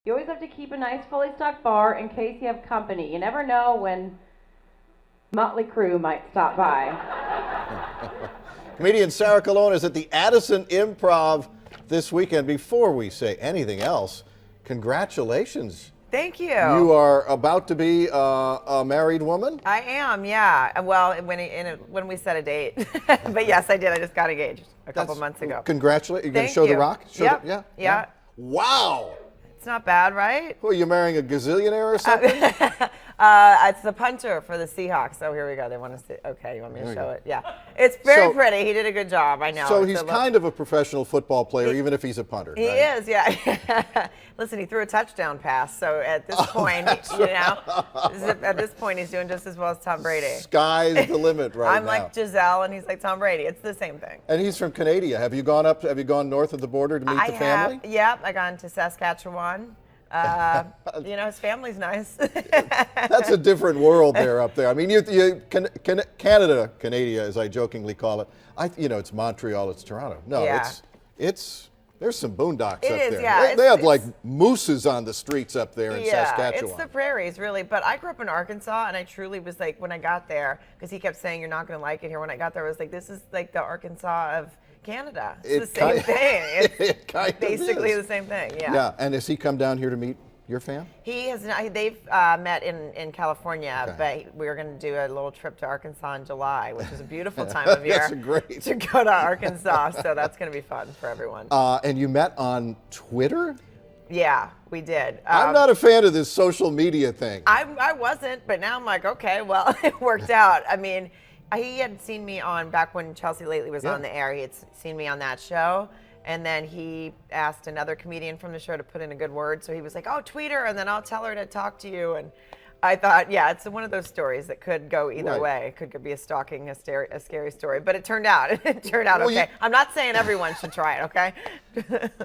You always have to keep a nice fully stocked bar in case you have company. You never know when Motley Crue might stop by. Comedian Sarah Colonna is at the Addison Improv this weekend. Before we say anything else, congratulations. Thank you. You are about to be a married woman? I am, yeah. Well, when we set a date. But yes, I did. I just got engaged a couple months ago. Congratulations. You're going to Thank show you. the rock? Yep. Yeah. Wow. It's not bad, right? Who, are you marrying a gazillionaire or something? It's the punter for the Seahawks. So here we go. They want to see. Okay, you want me to show it? Yeah. It's very pretty. He did a good job. I know. So he's kind of a professional football player, even if he's a punter. He is, yeah. Listen, he threw a touchdown pass. So at this point, at this point, he's doing just as well as Tom Brady. Sky's the limit right now. I'm like Giselle, and he's like Tom Brady. It's the same thing. And he's from Canada. Have you gone north of the border to meet the family? Yep, I got into Saskatchewan. His family's nice. That's a different world there up there. I mean, Canada, as I jokingly call it. It's Montreal, it's Toronto. No, yeah. it's there's some boondocks up there. Yeah. They have like mooses on the streets up there in Saskatchewan. It's the prairies, really. But I grew up in Arkansas, and I truly was like, when I got there, because he kept saying, you're not going to like it here. When I got there, I was like, this is like the Arkansar of Canada. It's the same thing. It's basically the same thing. Yeah. Yeah. And has he come down here to meet your fam? He has not. They've met in California, but we're going to do a little trip to Arkansas in July, which is a beautiful time of year to go to Arkansas. So that's going to be fun for everyone. And you met on Twitter? Yeah, we did. I'm not a fan of this social media thing. I wasn't, but now I'm like, okay, well, it worked out. I mean, he had seen me back when Chelsea Lately was on the air. He had seen me on that show. And then he asked another comedian from the show to put in a good word. So he was like, oh, tweet her, and then I'll tell her to talk to you. And I thought, yeah, it's one of those stories that could go either way. It could be a stalking, a scary story. But it turned out. It turned out okay. I'm not saying everyone should try it, okay?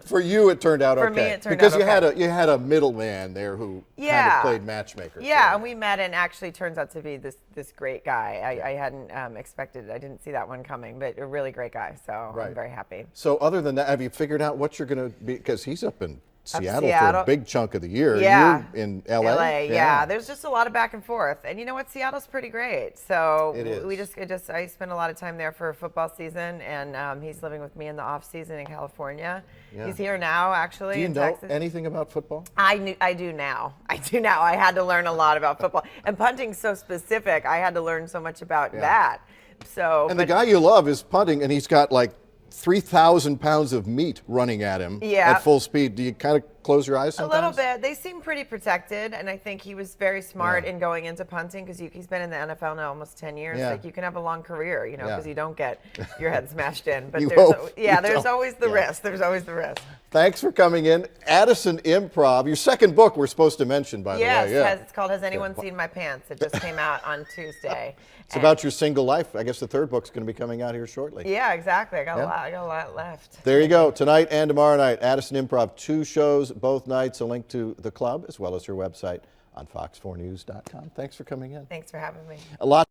For you, it turned out okay. For me, it turned because out okay. Because you had a middleman there who kind of played matchmaker. Yeah, and we met, and actually turns out to be this great guy. I hadn't expected it. I didn't see that one coming, but a really great guy. So I'm very happy. So other than that, have you figured out what you're going to be? Because he's up in Seattle for a big chunk of the year. Yeah. You're in LA? Yeah. There's just a lot of back and forth. And you know what? Seattle's pretty great. So it is. I spend a lot of time there for football season, and he's living with me in the off season in California. Yeah. He's here now, actually. Do you know anything about football? I do now. I had to learn a lot about football. And punting's so specific. I had to learn so much about that. So. The guy you love is punting, and he's got like 3,000 pounds of meat running at him at full speed. Do you kind of close your eyes sometimes? A little bit. They seem pretty protected, and I think he was very smart in going into punting because he's been in the NFL now almost 10 years. Yeah. Like you can have a long career, because you don't get your head smashed in. But there's always the risk. There's always the risk. Thanks for coming in. Addison Improv, your second book we're supposed to mention, by the way. Yes, it's called Has Anyone Seen My Pants? It just came out on Tuesday. It's about your single life. I guess the third book's going to be coming out here shortly. Yeah, exactly. I got a lot left. There you go. Tonight and tomorrow night, Addison Improv, 2 shows both nights. A link to the club as well as her website on fox4news.com. Thanks for coming in. Thanks for having me. A lot